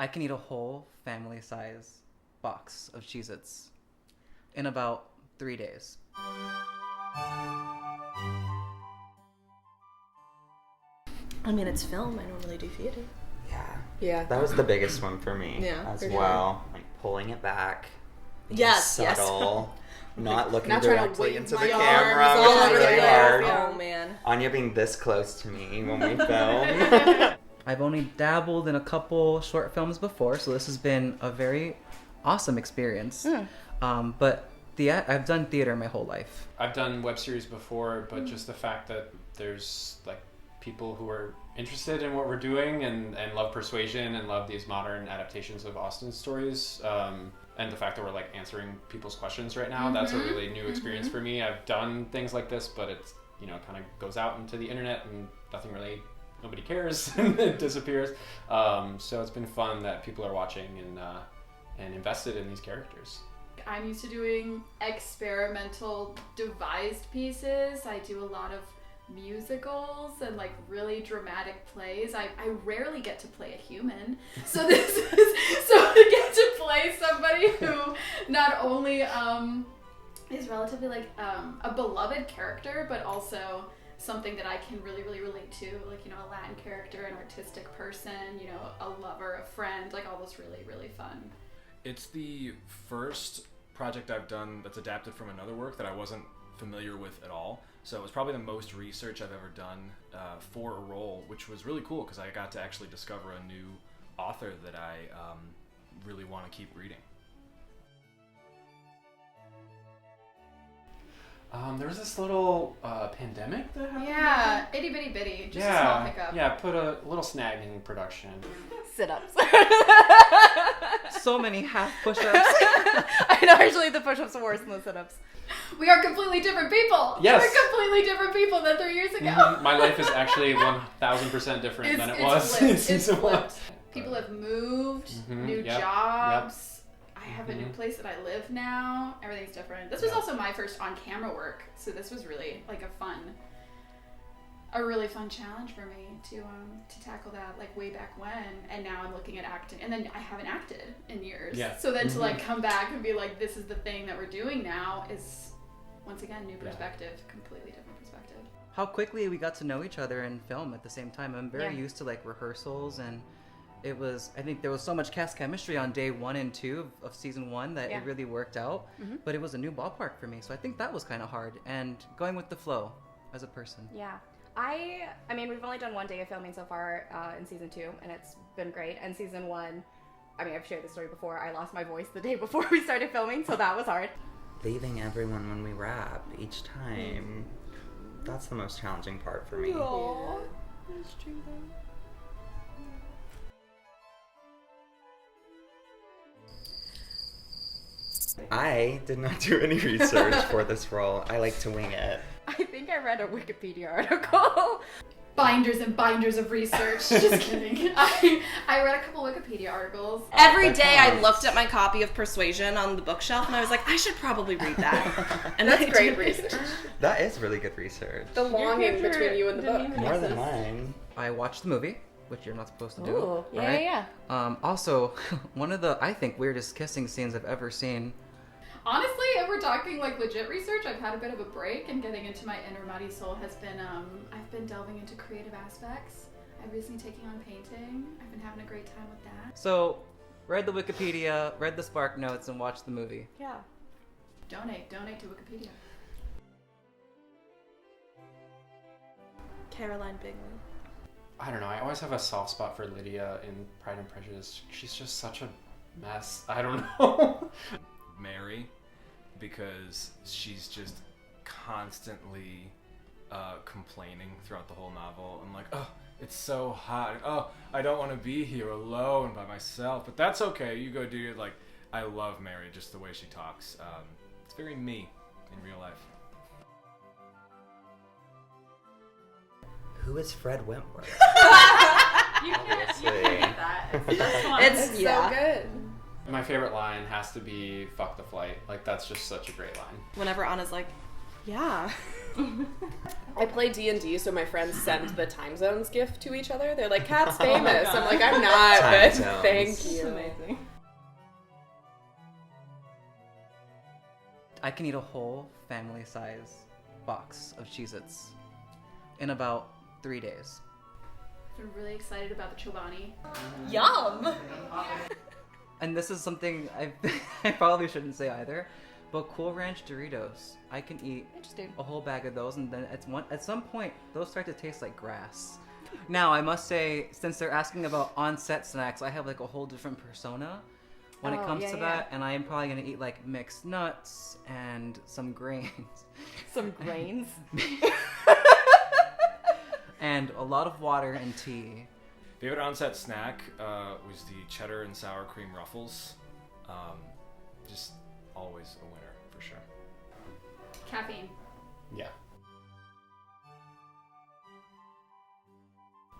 I can eat a whole family-size box of Cheez-Its in about 3 days. I mean, it's film. I don't really do theater. Yeah. That was the biggest one for me as well. Like pulling it back. Subtle. Not looking directly into the camera, which is really hard. Oh, man. Anya being this close to me when we film. I've only dabbled in a couple short films before, so this has been a very awesome experience. But I've done theater my whole life. I've done web series before, but just the fact that there's like people who are interested in what we're doing and love Persuasion and love these modern adaptations of Austen's stories, and the fact that we're like answering people's questions right now, that's a really new experience for me. I've done things like this, but it's, you know, kind of goes out into the internet and nobody cares and it disappears. So it's been fun that people are watching and invested in these characters. I'm used to doing experimental devised pieces. I do a lot of musicals and like really dramatic plays. I rarely get to play a human. So to get to play somebody who not only is relatively like a beloved character, but also something that I can really, really relate to, like, you know, a Latin character, an artistic person, you know, a lover, a friend, like all those really, really fun. It's the first project I've done that's adapted from another work that I wasn't familiar with at all. So it was probably the most research I've ever done for a role, which was really cool because I got to actually discover a new author that I really want to keep reading. There was this little pandemic that happened. Yeah, itty bitty bitty, just a small hiccup. Yeah, put a little snag in production. Sit-ups. So many half push-ups. I know, usually the push-ups are worse than the sit-ups. We are completely different people. Yes. We're completely different people than 3 years ago. Mm-hmm. My life is actually 1,000% different than it was in season one. People have moved, new jobs. I have a new place that I live now. Everything's different. This was also my first on-camera work, so this was really like a really fun challenge for me to tackle that, like way back when. And now I'm looking at acting, and then I haven't acted in years. Yeah. So then to like come back and be like, this is the thing that we're doing now is once again new perspective, completely different perspective. How quickly we got to know each other and film at the same time. I'm very used to like rehearsals, and I think there was so much cast chemistry on day 1 and 2 of season 1 that it really worked out. But it was a new ballpark for me, so I think that was kind of hard, and going with the flow as a person. Yeah. I mean, we've only done 1 day of filming so far in season 2, and it's been great. And season 1, I mean, I've shared this story before. I lost my voice the day before we started filming, so that was hard. Leaving everyone when we wrap each time. That's the most challenging part for me. Aww. That's true though. I did not do any research for this role. I like to wing it. I think I read a Wikipedia article. Binders and binders of research. Just kidding. I read a couple Wikipedia articles. Every day I looked at my copy of Persuasion on the bookshelf and I was like, I should probably read that. And that's great research. That is really good research. The longing between you and the book. More than mine. I watched the movie, which you're not supposed to do. Ooh, yeah. Also, one of the, I think, weirdest kissing scenes I've ever seen. Honestly, if we're talking like legit research, I've had a bit of a break, and getting into my inner Marisol has been, I've been delving into creative aspects. I've recently taken on painting. I've been having a great time with that. So, read the Wikipedia, read the Spark Notes, and watched the movie. Yeah. Donate to Wikipedia. Caroline Bingley. I don't know, I always have a soft spot for Lydia in Pride and Prejudice. She's just such a mess. I don't know. Mary, because she's just constantly complaining throughout the whole novel. I'm like, oh, it's so hot. Oh, I don't want to be here alone by myself. But that's okay. You go do your, like, I love Mary, just the way she talks. It's very me in real life. Who is Fred Wentworth? You can't beat that. It's so good. My favorite line has to be "fuck the flight." Like, that's just such a great line. Whenever Anna's like, Yeah. I play D&D, so my friends send the time zones gift to each other. They're like, Kat's famous. I'm like, I'm not, but thank you. Amazing. I can eat a whole family-size box of Cheez-Its in about 3 days. I'm really excited about the Chobani. Yum! And this is something I probably shouldn't say either, but Cool Ranch Doritos, I can eat a whole bag of those, and then at some point, those start to taste like grass. Now, I must say, since they're asking about on-set snacks, I have like a whole different persona when it comes to that, and I am probably going to eat like mixed nuts and some grains. Some grains? And a lot of water and tea. Favorite on-set snack was the cheddar and sour cream ruffles. Just always a winner, for sure. Caffeine. Yeah.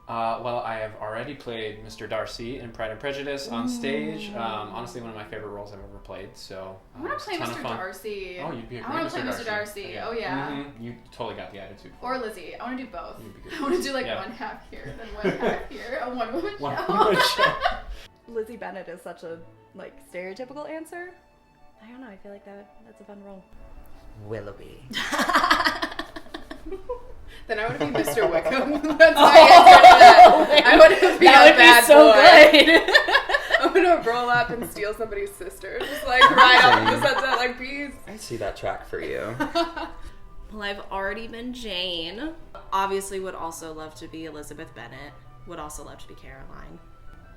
Well, I have already played Mr. Darcy in Pride and Prejudice on stage. Honestly, one of my favorite roles I've ever played. So I want to play Mr. Darcy. Oh, you'd be a great Mr. Darcy. I want to play Mr. Darcy. Oh yeah. Mm-hmm. You totally got the attitude. Or Lizzie. I want to do both. You'd be good. I want to do like one half here, then one half here, a one-woman show. One-woman show. Lizzie Bennet is such a like stereotypical answer. I don't know. I feel like that's a fun role. Willoughby. Then I want to be Mr. Wickham. That's my answer to that. I want to be a bad boy. I'm gonna roll up and steal somebody's sister. Just like ride off the sunset like bees. I see that track for you. Well, I've already been Jane. Obviously would also love to be Elizabeth Bennet. Would also love to be Caroline.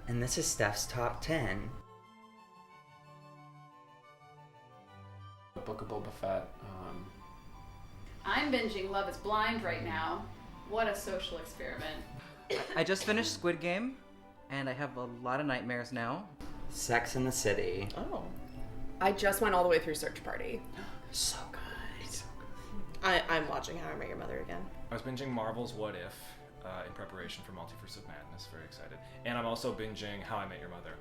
And this is Steph's top 10. The Book of Boba Fett. I'm binging Love is Blind right now. What a social experiment. I just finished Squid Game, and I have a lot of nightmares now. Sex in the City. Oh. I just went all the way through Search Party. So good. I'm watching How I Met Your Mother again. I was binging Marvel's What If in preparation for Multiverse of Madness. Very excited. And I'm also binging How I Met Your Mother,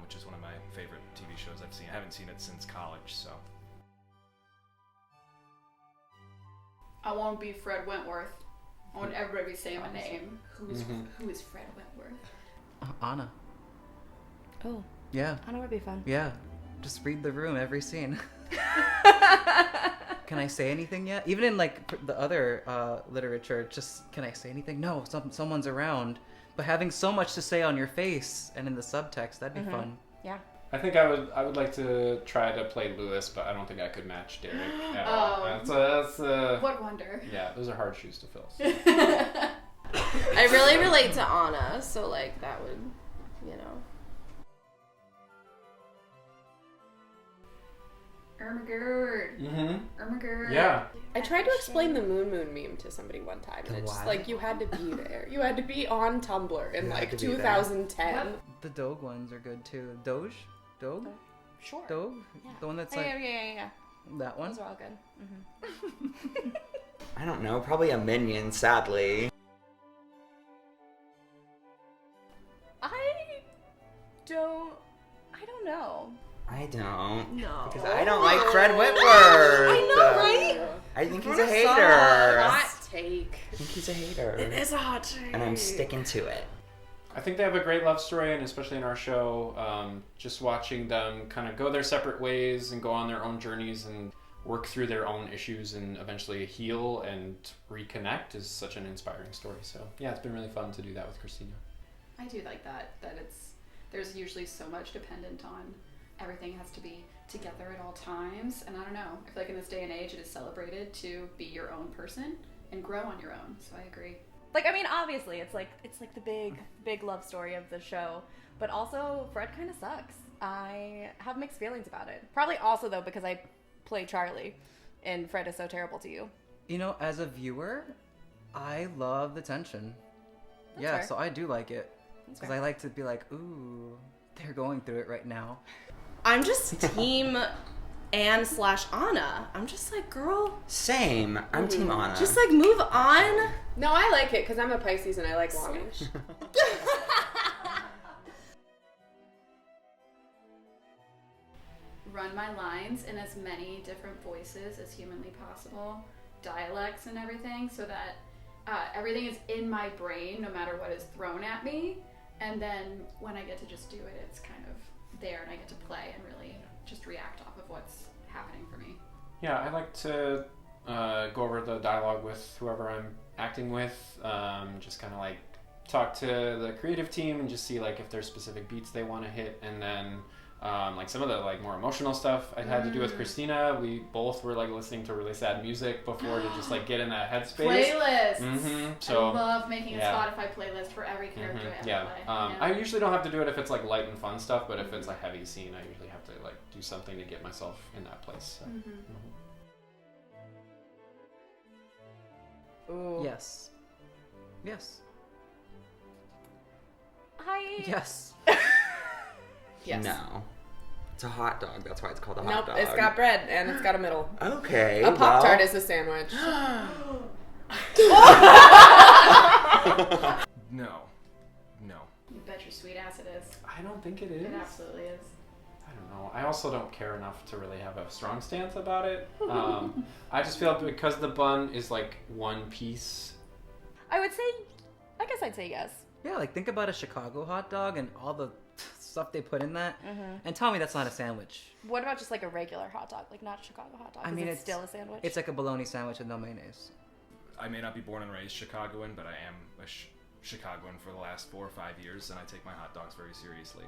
which is one of my favorite TV shows I've seen. I haven't seen it since college, so... I want to be Fred Wentworth. I want everybody to be saying my name. Who is Fred Wentworth? Anna. Oh. Yeah. Anna would be fun. Yeah. Just read the room every scene. Can I say anything yet? Even in like the other literature, just can I say anything? No, someone's around. But having so much to say on your face and in the subtext, that'd be fun. Yeah. I think I would like to try to play Lewis, but I don't think I could match Derek at all. That's what wonder. Yeah, those are hard shoes to fill. So. I really relate to Anna, so like that would, you know. Ermagerd. Ermagerd. Yeah. I tried to explain the Moon meme to somebody one time, and it's just like, you had to be there. You had to be on Tumblr in like 2010. The Doge ones are good too. Doge? Doge? Sure. Doge? Yeah. The one that's like... Yeah. That one? Those are all good. I don't know. Probably a minion, sadly. I don't know. I don't. No. Because I don't like Fred Wentworth. I know, right? I think he's a hater. Hot take. I think he's a hater. It is a hot take. And I'm sticking to it. I think they have a great love story, and especially in our show, just watching them kind of go their separate ways and go on their own journeys and work through their own issues and eventually heal and reconnect is such an inspiring story. So yeah, it's been really fun to do that with Kristina. I do like that there's usually so much dependent on everything has to be together at all times, and I don't know, I feel like in this day and age it is celebrated to be your own person and grow on your own, so I agree. Like, I mean, obviously, it's like the big love story of the show, but also Fred kind of sucks. I have mixed feelings about it. Probably also, though, because I play Charlie, and Fred is so terrible to you. You know, as a viewer, I love the tension. That's yeah, fair. so I do like it. Because I like to be like, ooh, they're going through it right now. I'm just team Anne/Anna. I'm just like, girl. Same. I'm Team Anna. Just like move on. No, I like it because I'm a Pisces and I like longing. run my lines in as many different voices as humanly possible, dialects and everything, so that everything is in my brain no matter what is thrown at me. And then when I get to just do it, it's kind of there and I get to play and really just react off of what's happening for me. Yeah, I like to go over the dialogue with whoever I'm acting with, just kind of like talk to the creative team and just see like if there's specific beats they want to hit, and then like some of the like more emotional stuff I had to do with Kristina. We both were like listening to really sad music before to just like get in that headspace. Playlists. So I love making a Spotify playlist for every character I ever play. I usually don't have to do it if it's like light and fun stuff, but if it's a heavy scene, I usually have to like do something to get myself in that place. So. Ooh. Yes. Yes. Yes. Yes. No. It's a hot dog. That's why it's called a hot dog. It's got bread and it's got a middle. Okay. A Pop-Tart is a sandwich. No. You bet your sweet ass it is. I don't think it is. It absolutely is. I don't know. I also don't care enough to really have a strong stance about it. I just feel because the bun is like one piece. I guess I'd say yes. Yeah, like think about a Chicago hot dog and all the stuff they put in that, and tell me that's not a sandwich. What about just like a regular hot dog, like not a Chicago hot dog? I mean, it's still a sandwich. It's like a bologna sandwich with no mayonnaise. I may not be born and raised Chicagoan, but I am a Chicagoan for the last 4 or 5 years, and I take my hot dogs very seriously.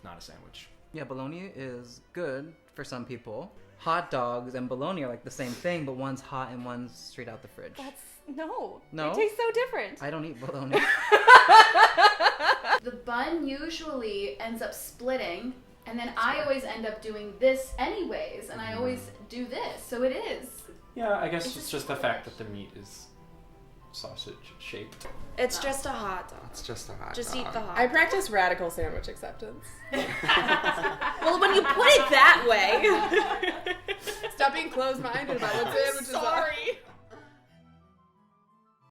Not a sandwich. Yeah, bologna is good for some people. Hot dogs and bologna are like the same thing, but one's hot and one's straight out the fridge. No. They taste so different. I don't eat bologna. The bun usually ends up splitting, and then I always end up doing this anyways, and I always do this, so it is. Yeah, I guess it's just the fact that the meat is sausage shaped. It's just a hot dog. It's just a hot dog. Just eat the hot dog. I practice radical sandwich acceptance. Well, when you put it that way. Stop being closed-minded about what sandwiches are.